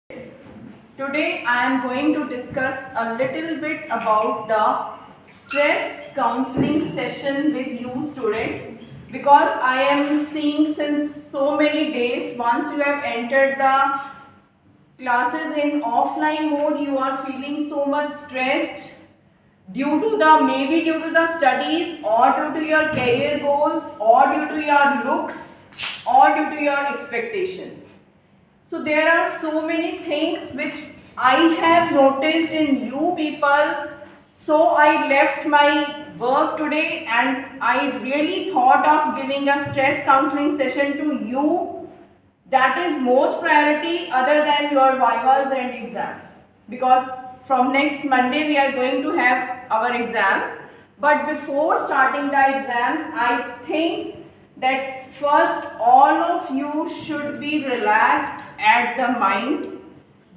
Today I am going to discuss a little bit about the stress counseling session with you students, because I am seeing since so many days once you have entered the classes in offline mode, you are feeling so much stressed due to the studies, or due to your career goals, or due to your looks, or due to your expectations. So there are so many things which I have noticed in you people. So I left my work today and I really thought of giving a stress counseling session to you. That is most priority other than your vivas and exams. Because from next Monday we are going to have our exams. But before starting the exams, I think that first all of you should be relaxed at the mind,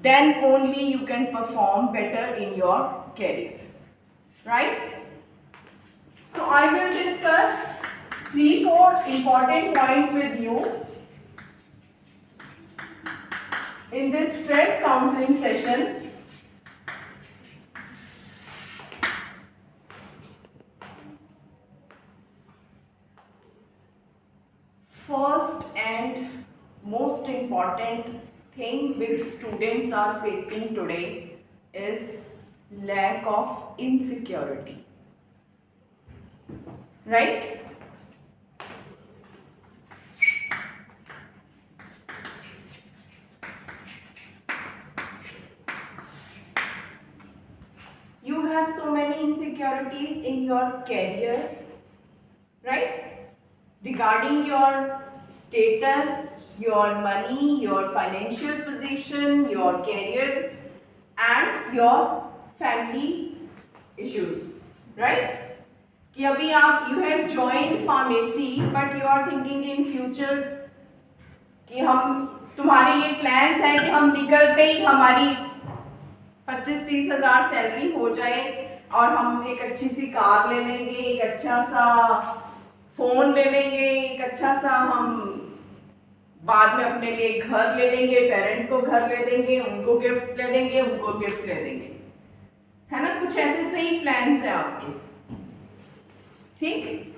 then only you can perform better in your career, right? So I will discuss 3-4 important points with you in this stress counseling session. First and most important thing which students are facing today is lack of insecurity, right? You have so many insecurities in your career, right? Regarding your status, your money, your financial position, your career and your family issues, right? कि अभी आप you have joined pharmacy but you are thinking in future कि हम तुम्हारे ये plans हैं कि हम निकलते ही हमारी 25-30 हज़ार सैलरी हो जाए और हम एक अच्छी सी कार ले लेंगे, एक अच्छा सा फोन ले लेंगे, एक अच्छा सा हम बाद में अपने लिए घर ले लेंगे, पेरेंट्स को घर ले देंगे, उनको गिफ्ट ले देंगे, उनको गिफ्ट ले देंगे, है ना? कुछ ऐसे सही प्लान्स हैं आपके, ठीक?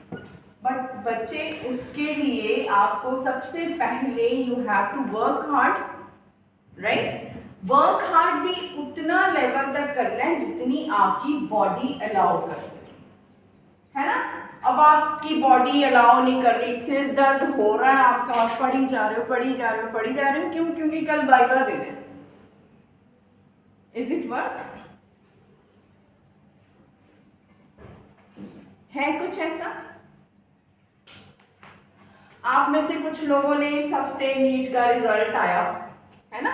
बट बच्चे, उसके लिए आपको सबसे पहले you have to work hard, right? Work hard भी उतना लेवल तक करना है जितनी आपकी बॉडी अलाउ कर सके, है ना? अब आपकी बॉडी अलाउ नहीं कर रही, सिर दर्द हो रहा है आपका, आप पढ़ी जा रहे हो, क्यों? क्योंकि कल वाइवा देना है। इज इट वर्थ है? कुछ ऐसा आप में से कुछ लोगों ने इस हफ्ते नीट का रिजल्ट आया, है ना?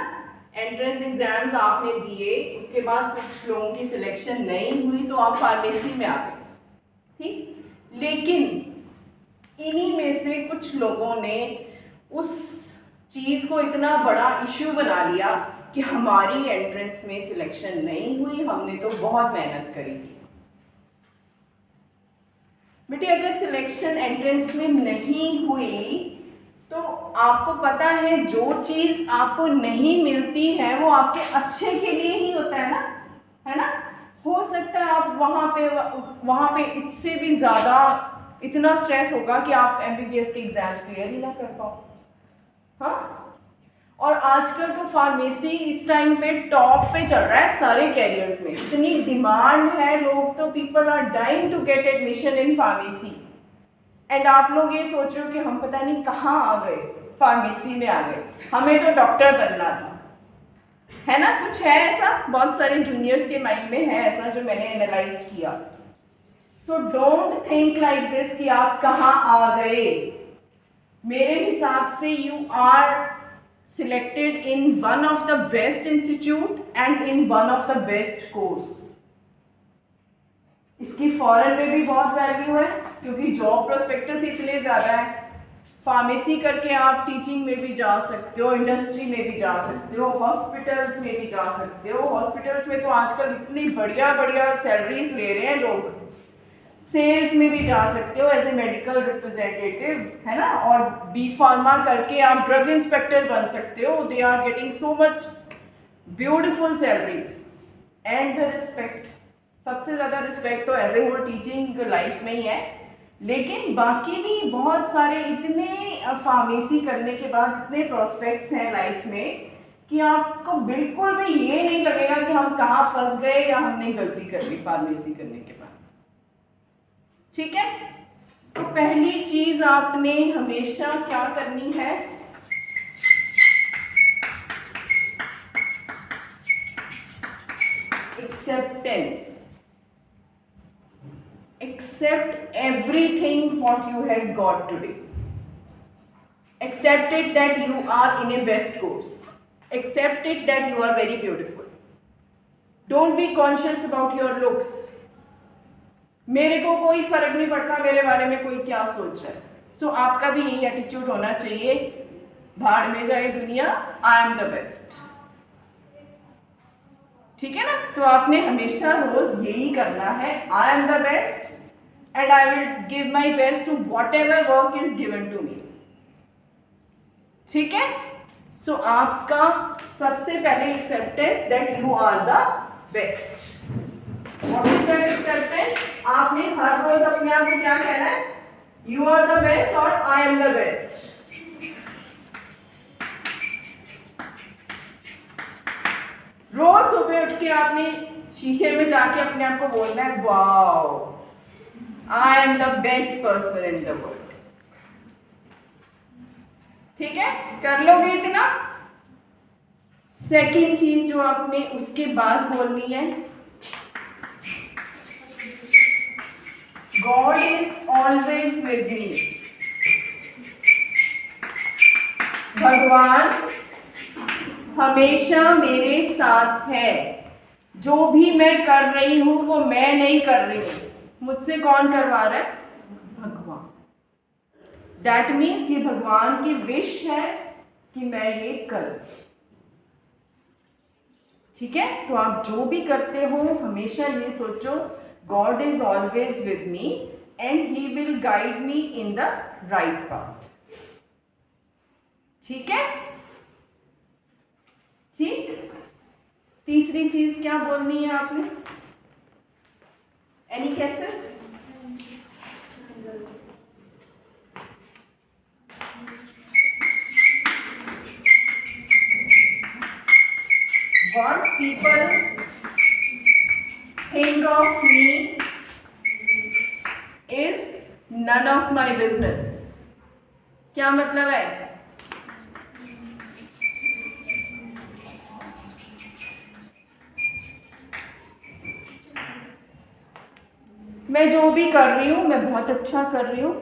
एंट्रेंस एग्जाम्स आपने दिए, उसके बाद कुछ लोगों की सिलेक्शन नहीं हुई तो आप फार्मेसी में आ गए, ठीक? लेकिन इन्हीं में से कुछ लोगों ने उस चीज को इतना बड़ा इश्यू बना लिया कि हमारी एंट्रेंस में सिलेक्शन नहीं हुई, हमने तो बहुत मेहनत करी थी। बेटे, अगर सिलेक्शन एंट्रेंस में नहीं हुई तो आपको पता है जो चीज आपको नहीं मिलती है वो आपके अच्छे के लिए ही होता है ना? हो सकता है आप वहाँ पे इससे भी ज़्यादा इतना स्ट्रेस होगा कि आप एमबीबीएस के एग्जाम्स क्लियर ही ना कर पाओ, हाँ? और आजकल तो फार्मेसी इस टाइम पे टॉप पे चल रहा है सारे कैरियर्स में, इतनी डिमांड है, लोग तो people are dying to get admission in pharmacy. And आप लोग ये सोच रहे हो कि हम पता नहीं कहाँ आ गए, फार्मेसी में आ गए, हमें तो डॉक्टर बनना था, है ना? कुछ है ऐसा, बहुत सारे जूनियर्स के माइंड में है ऐसा जो मैंने एनालाइज किया। So don't think like this कि आप कहाँ आ गए। मेरे हिसाब से you are selected in one of the best institute and in one of the best course. इसकी फॉरेन में भी बहुत वैल्यू है क्योंकि जॉब प्रोस्पेक्टस इतने ज़्यादा है। फार्मेसी करके आप टीचिंग में भी जा सकते हो, इंडस्ट्री में भी जा सकते हो, हॉस्पिटल्स में भी जा सकते हो। हॉस्पिटल्स में तो आजकल इतनी बढ़िया बढ़िया सैलरीज ले रहे हैं लोग। सेल्स में भी जा सकते हो एज ए मेडिकल रिप्रेजेंटेटिव, है ना? और बी फार्मा करके आप ड्रग इंस्पेक्टर बन सकते हो। They are getting so much beautiful salaries and the respect. सबसे ज़्यादा रिस्पेक्ट तो as a whole teaching life में ही है, लेकिन बाकी भी बहुत सारे इतने फार्मेसी करने के बाद इतने प्रोस्पेक्ट्स हैं लाइफ में कि आपको बिल्कुल भी ये नहीं लगेगा कि हम कहाँ फंस गए या हमने गलती कर ली फार्मेसी करने के बाद। ठीक है, तो पहली चीज आपने हमेशा क्या करनी है, acceptance. Accept everything what you have got today. Accept it that you are in a best course. Accept it that you are very beautiful. Don't be conscious about your looks. मेरे को कोई फर्क नहीं पड़ता मेरे बारे में कोई क्या सोच रहा है। So आपका भी यही एटीट्यूड होना चाहिए, भाड़ में जाए दुनिया, आई एम द बेस्ट। ठीक है ना, तो आपने हमेशा रोज यही करना है, I am the best and I will give my best to whatever work is given to me. ठीक है, सो आपका सबसे पहले acceptance that you are the best. What is that acceptance? आपने हर रोज अपने आप को क्या कहना है, यू आर द बेस्ट और आई एम द बेस्ट। रोज सुबह उठ के आपने शीशे में जाके अपने आप को बोलना है, wow I am the best person in the world। ठीक है, कर लोगे इतना। सेकंड चीज जो आपने उसके बाद बोलनी है, God is always with me। भगवान हमेशा मेरे साथ है, जो भी मैं कर रही हूं वो मैं नहीं कर रही हूं, मुझसे कौन करवा रहा है, भगवान। दैट मीन्स ये भगवान की विश है कि मैं ये करूं। ठीक है, तो आप जो भी करते हो हमेशा ये सोचो, God is always with me and he will guide me in the right path. ठीक है, ठीक। तीसरी चीज क्या बोलनी है आपने, any cases? What people think of me is none of my business। क्या मतलब है? मैं जो भी कर रही हूँ मैं बहुत अच्छा कर रही हूँ,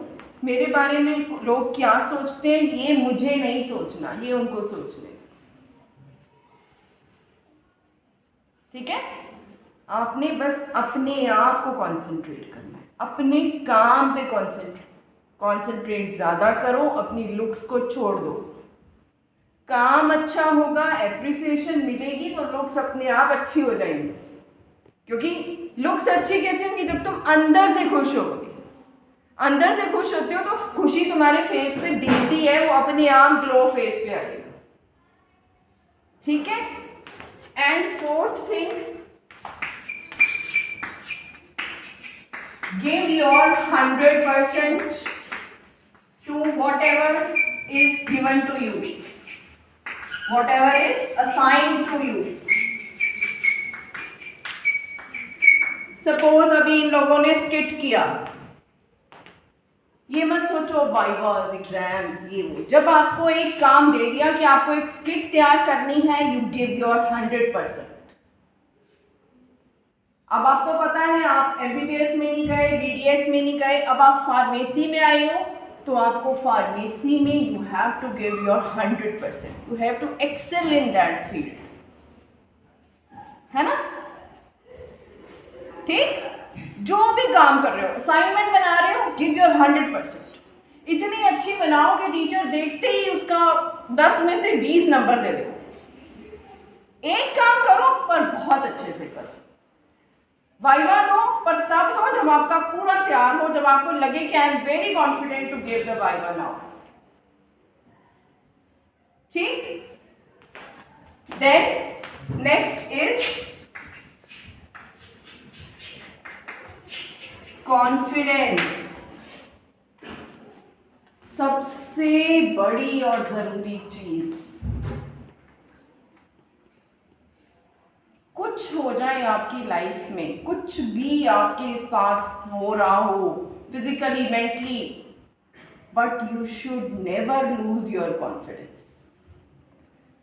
मेरे बारे में लोग क्या सोचते हैं ये मुझे नहीं सोचना, ये उनको सोचने। ठीक है, आपने बस अपने आप को कंसंट्रेट करना है, अपने काम पे कंसंट्रेट ज्यादा करो, अपनी लुक्स को छोड़ दो। काम अच्छा होगा, एप्रिसिएशन मिलेगी तो लुक्स अपने आप अच्छी हो जाएंगी। क्योंकि लुक्स अच्छी कैसे होंगी, जब तुम अंदर से खुश होगे। अंदर से खुश होते हो तो खुशी तुम्हारे फेस पे दिखती है, वो अपने आप ग्लो फेस पे आएगा। ठीक है, and fourth thing, give your 100% to whatever is given to you, whatever is assigned to you। Suppose अभी इन लोगों ने स्किट किया, ये मत सोचो वाइवास एग्जाम्स ये वो, जब आपको एक काम दे दिया कि आपको एक स्किट तैयार करनी है, यू गिव योर 100%। अब आपको पता है आप एमबीबीएस में नहीं गए, बीडीएस में नहीं गए, अब आप फार्मेसी में आए हो, तो आपको फार्मेसी में you have to give your 100%, you have to excel in that field, है ना। ठीक, जो भी काम कर रहे हो, असाइनमेंट बना रहे हो, गिव योर 100%। इतनी अच्छी बनाओ कि टीचर देखते ही उसका 10 में से 20 नंबर दे दो। एक काम करो पर बहुत अच्छे से करो, वाइवा दो पर तब दो जब आपका पूरा तैयार हो, जब आपको लगे कि I am very confident to give the viva now. ठीक, देन नेक्स्ट इज कॉन्फिडेंस। सबसे बड़ी और जरूरी चीज, कुछ हो जाए आपकी लाइफ में, कुछ भी आपके साथ हो रहा हो physically mentally, but you should never lose your confidence.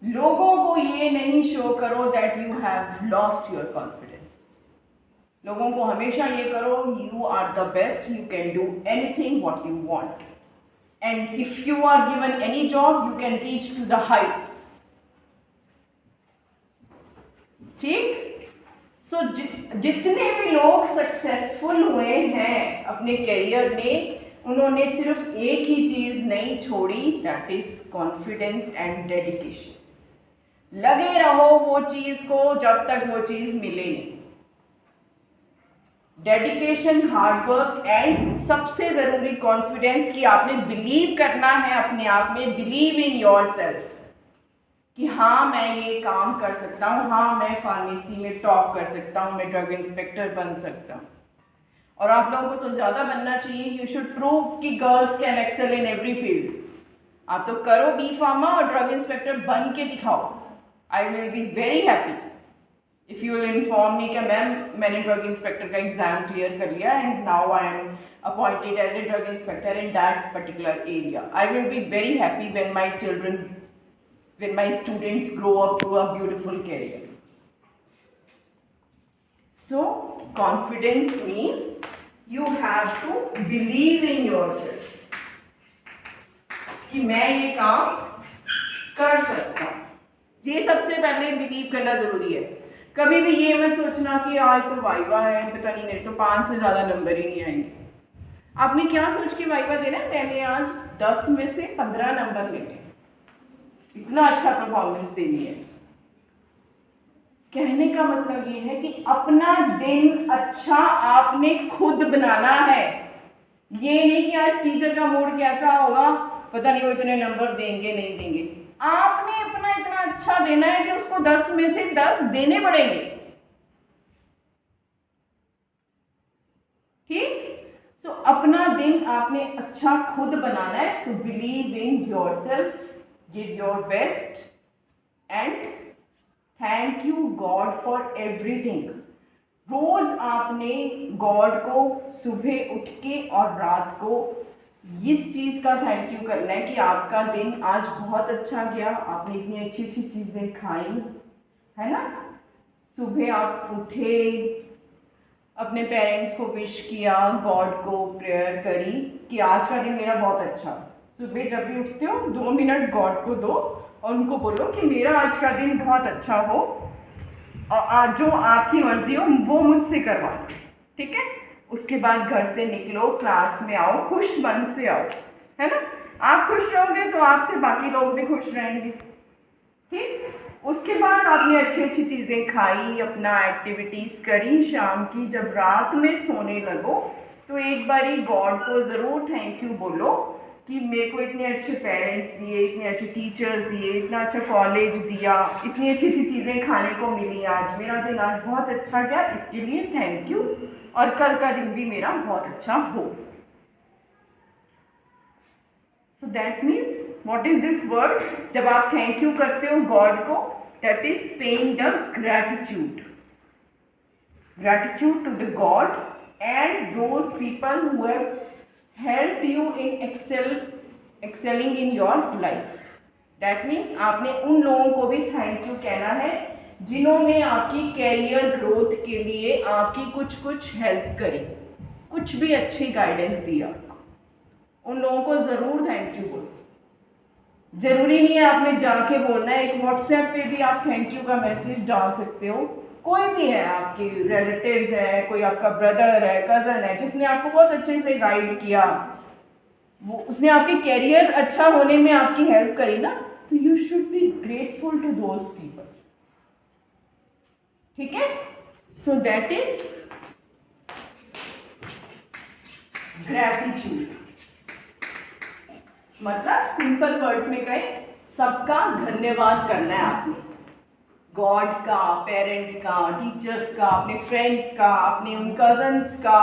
लोगों को ये नहीं शो करो that you have lost your confidence. लोगों को हमेशा ये करो you are the best, you can do anything what you want, and if you are given any job you can reach to the heights. ठीक? So जितने भी लोग successful हुए हैं अपने करियर में, उन्होंने सिर्फ एक ही चीज नहीं छोड़ी, that is confidence and dedication. लगे रहो वो चीज को जब तक वो चीज मिले नहीं। डेडिकेशन, हार्डवर्क एंड सबसे जरूरी कॉन्फिडेंस, कि आपने बिलीव करना है अपने आप में, बिलीव इन योर सेल्फ कि हाँ मैं ये काम कर सकता हूँ, हाँ मैं फार्मेसी में टॉप कर सकता हूँ, मैं ड्रग इंस्पेक्टर बन सकता हूँ। और आप लोगों को तो ज़्यादा बनना चाहिए। यू शुड प्रूव कि girls can excel in every field. आप तो करो बी फार्मा और ड्रग इंस्पेक्टर बन के दिखाओ। I will be very happy if you will inform me कि मैम मैंने ड्रग इंस्पेक्टर का एग्जाम क्लियर कर लिया and now I am appointed as a drug inspector in that particular area. I will be very happy when my children, when my students grow up to a beautiful career. So confidence means you have to believe in yourself कि मैं ये काम कर सकता हूँ। ये सबसे पहले बिलीव करना जरूरी है। कभी भी ये मत सोचना कि आज तो वाइवा है, पता नहीं मेरे तो 5 से ज्यादा नंबर ही नहीं आएंगे। आपने क्या सोच के वाइवा देना है, मैंने आज 10 में से 15 नंबर लेने, इतना अच्छा परफॉर्मेंस देनी है। कहने का मतलब ये है कि अपना दिन अच्छा आपने खुद बनाना है। ये नहीं कि आज टीचर का मूड कैसा होगा, पता नहीं वो इतने नंबर देंगे नहीं देंगे। आपने अपना इतना अच्छा देना है कि उसको 10 में से 10 देने पड़ेंगे। ठीक? सो अपना दिन आपने अच्छा खुद बनाना है। So believe in yourself, give your best and thank you God for everything। रोज आपने गॉड को सुबह उठ के और रात को इस चीज का थैंक यू करना है कि आपका दिन आज बहुत अच्छा गया, आपने इतनी अच्छी अच्छी चीजें खाई, है ना। सुबह आप उठे, अपने पेरेंट्स को विश किया, गॉड को प्रेयर करी कि आज का दिन मेरा बहुत अच्छा। सुबह जब भी उठते हो 2 मिनट गॉड को दो और उनको बोलो कि मेरा आज का दिन बहुत अच्छा हो और जो आपकी मर्जी हो वो मुझसे करवा दो। ठीक है? उसके बाद घर से निकलो, क्लास में आओ, खुश मन से आओ, है ना। आप खुश रहोगे तो आपसे बाकी लोग भी खुश रहेंगे। ठीक? उसके बाद आपने अच्छी अच्छी चीज़ें खाई, अपना एक्टिविटीज़ करी शाम की। जब रात में सोने लगो तो एक बारी गॉड को ज़रूर थैंक यू बोलो कि मेरे को इतने अच्छे पेरेंट्स दिए, इतने अच्छे टीचर्स दिए, इतना अच्छा कॉलेज दिया, इतनी अच्छी अच्छी चीज़ें खाने को मिली, आज मेरा दिन आज बहुत अच्छा गया, इसके लिए थैंक यू, और कल का दिन भी मेरा बहुत अच्छा हो। So that means what is this word, जब आप थैंक यू करते हो गॉड को, that is paying the gratitude, gratitude to the God and those people who have help you in excelling in your life। that means आपने उन लोगों को भी थैंक यू कहना है जिन्होंने आपकी कैरियर ग्रोथ के लिए आपकी कुछ कुछ हेल्प करी, कुछ भी अच्छी गाइडेंस दी आपको, उन लोगों को ज़रूर थैंक यू बोलो। ज़रूरी नहीं है आपने जाके बोलना है, एक व्हाट्सएप पे भी आप थैंक यू का मैसेज डाल सकते हो। कोई भी है, आपके रिलेटिव्स है, कोई आपका ब्रदर है, कज़न है, जिसने आपको बहुत अच्छे से गाइड किया, वो उसने आपके कैरियर अच्छा होने में आपकी हेल्प करी ना, तो you should be grateful to those people. ठीक है? So that is gratitude. मतलब सिंपल वर्ड्स में कहें, सबका धन्यवाद करना है आपने। गॉड का, पेरेंट्स का, टीचर्स का, अपने फ्रेंड्स का, अपने उन कजन्स का,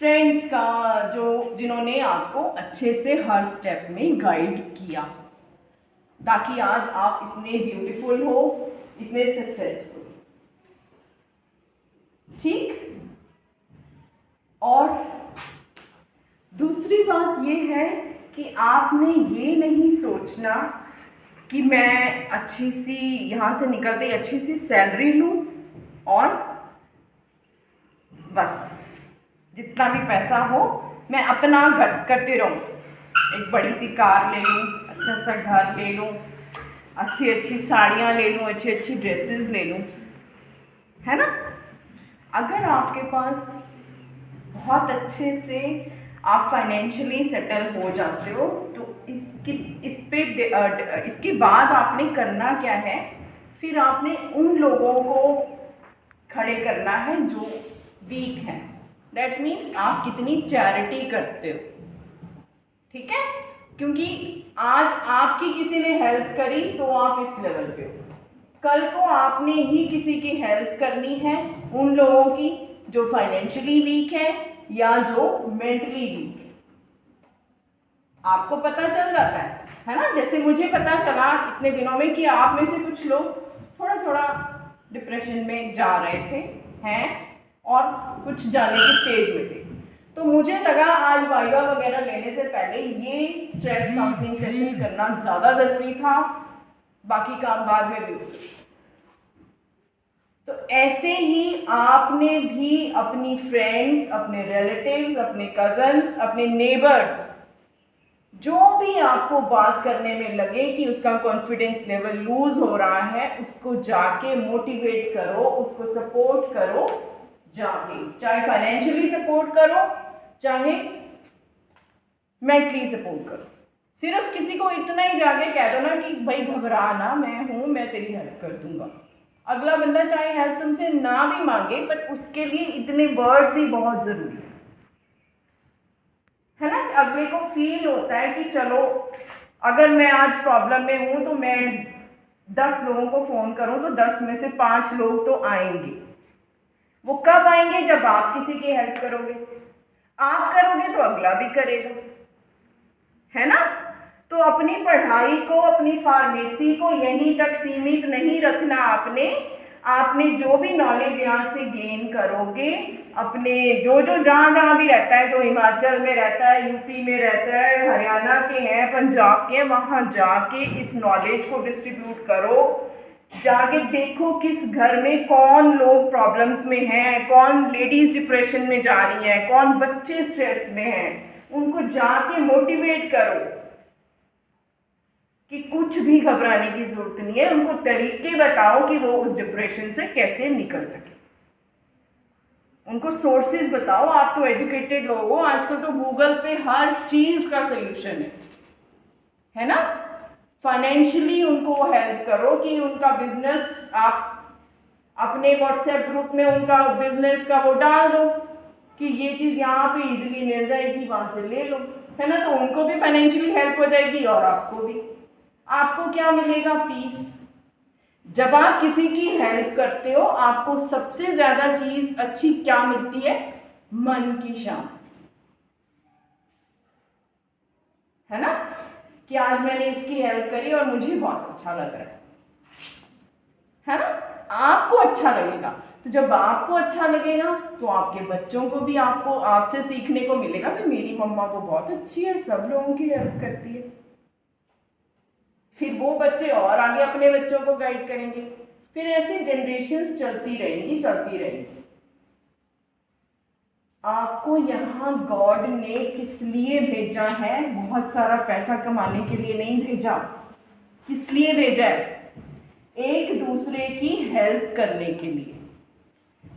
फ्रेंड्स का, जो जिन्होंने आपको अच्छे से हर स्टेप में गाइड किया, ताकि आज आप इतने ब्यूटीफुल हो, इतने सक्सेसफुल। ठीक। और दूसरी बात ये है कि आपने ये नहीं सोचना कि मैं अच्छी सी यहाँ से निकलते ही अच्छी सी सैलरी लूँ और बस जितना भी पैसा हो मैं अपना करते रहूँ, एक बड़ी सी कार ले लूँ, अच्छा सा घर ले लूँ, अच्छी अच्छी साड़ियाँ ले लूँ, अच्छी अच्छी ड्रेसेस ले लूँ, है ना। अगर आपके पास बहुत अच्छे से आप फाइनेंशियली सेटल हो जाते हो तो इसके बाद आपने करना क्या है, फिर आपने उन लोगों को खड़े करना है जो वीक हैं। दैट मीन्स आप कितनी चैरिटी करते हो, ठीक है। क्योंकि आज आपकी किसी ने हेल्प करी तो आप इस लेवल पे हो, कल को आपने ही किसी की हेल्प करनी है, उन लोगों की जो फाइनेंशियली वीक है या जो मेंटली वीक है। आपको पता चल जाता है ना। जैसे मुझे पता चला इतने दिनों में कि आप में से कुछ लोग थोड़ा थोड़ा डिप्रेशन में जा रहे थे हैं और कुछ जाने के स्टेज में थे, तो मुझे लगा आज वाइवा वगैरह लेने से पहले ये स्ट्रेस काउंसलिंग सेशन करना ज़्यादा ज़रूरी था, बाकी काम बाद में भी हो सकता। तो ऐसे ही आपने भी अपनी फ्रेंड्स, अपने रिलेटिव्स, अपने कजन्स, अपने नेबर्स, जो भी आपको बात करने में लगे कि उसका कॉन्फिडेंस लेवल लूज हो रहा है, उसको जाके मोटिवेट करो, उसको सपोर्ट करो जाके, चाहे फाइनेंशियली सपोर्ट करो, चाहे मेंटली सपोर्ट करो। सिर्फ किसी को इतना ही जाके कह दो ना कि भाई घबरा ना, मैं हूं, मैं तेरी हेल्प कर दूंगा। अगला बंदा चाहे हेल्प तुमसे ना भी मांगे, पर उसके लिए इतने वर्ड्स ही बहुत जरूरी है ना, कि अगले को फील होता है कि चलो अगर मैं आज प्रॉब्लम में हूं तो मैं 10 लोगों को फोन करूं तो 10 में से 5 लोग तो आएंगे। वो कब आएंगे? जब आप किसी की हेल्प करोगे। आप करोगे तो अगला भी करेगा, है ना। तो अपनी पढ़ाई को, अपनी फार्मेसी को यहीं तक सीमित नहीं रखना। आपने जो भी नॉलेज यहाँ से गेन करोगे, अपने जो जहाँ भी रहता है, जो हिमाचल में रहता है, यूपी में रहता है, हरियाणा के हैं, पंजाब के हैं, वहाँ जाके इस नॉलेज को डिस्ट्रीब्यूट करो। जाके देखो किस घर में कौन लोग प्रॉब्लम्स में हैं, कौन लेडीज डिप्रेशन में जा रही हैं, कौन बच्चे स्ट्रेस में हैं, उनको जाके मोटिवेट करो कि कुछ भी घबराने की जरूरत नहीं है। उनको तरीके बताओ कि वो उस डिप्रेशन से कैसे निकल सके। उनको सोर्सेज बताओ। आप तो एजुकेटेड लोग हो, आजकल तो गूगल पे हर चीज का सोल्यूशन है ना। फाइनेंशियली उनको हेल्प करो कि उनका बिजनेस, आप अपने व्हाट्सएप ग्रुप में उनका बिजनेस का वो डाल दो कि ये चीज़ यहाँ पे इजीली मिल जाएगी, वहाँ से ले लो, है ना। तो उनको भी फाइनेंशियली हेल्प हो जाएगी और आपको भी। आपको क्या मिलेगा? पीस। जब आप किसी की हेल्प करते हो, आपको सबसे ज़्यादा चीज़ अच्छी क्या मिलती है? मन की शांति, है ना, कि आज मैंने इसकी हेल्प करी और मुझे बहुत अच्छा लग रहा है ना। आपको अच्छा लगेगा, तो जब आपको अच्छा लगेगा तो आपके बच्चों को भी आपसे सीखने को मिलेगा कि मेरी मम्मा तो बहुत अच्छी है, सब लोगों की हेल्प करती है। फिर वो बच्चे और आगे अपने बच्चों को गाइड करेंगे, फिर ऐसी जनरेशन्स चलती रहेंगी। आपको यहाँ गॉड ने किस लिए भेजा है? बहुत सारा पैसा कमाने के लिए नहीं भेजा। किस लिए भेजा है? एक दूसरे की हेल्प करने के लिए,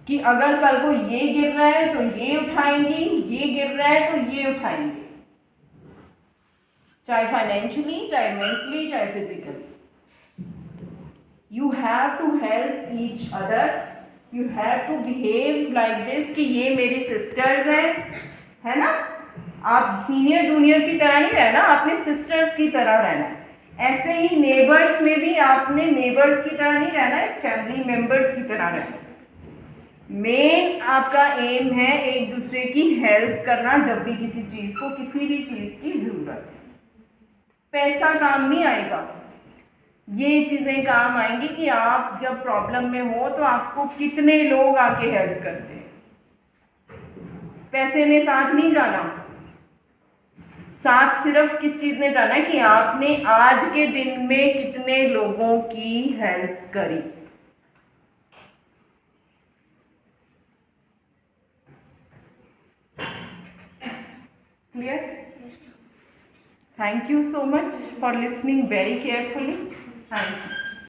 कि अगर कल को ये गिर रहा है तो ये उठाएंगे, ये गिर रहा है तो ये उठाएंगे, चाहे फाइनेंशियली, चाहे मेंटली, चाहे physically. You have to help each other, you have to behave like this कि ये मेरी सिस्टर्स हैं, है ना। आप सीनियर जूनियर की तरह नहीं रहना, अपने सिस्टर्स की तरह रहना है। ऐसे ही नेबर्स में भी आपने नेबर्स की तरह नहीं रहना है, फैमिली मेंबर्स की तरह रहना। मेन आपका एम है एक दूसरे की हेल्प करना जब भी किसी चीज को, किसी भी चीज की जरूरत है। पैसा काम नहीं आएगा, ये चीजें काम आएंगी कि आप जब प्रॉब्लम में हो तो आपको कितने लोग आके हेल्प करते हैं। पैसे ने साथ नहीं जाना, साथ सिर्फ किस चीज ने जाना है कि आपने आज के दिन में कितने लोगों की हेल्प करी। Clear? Thank you so much for listening very carefully. Thank you.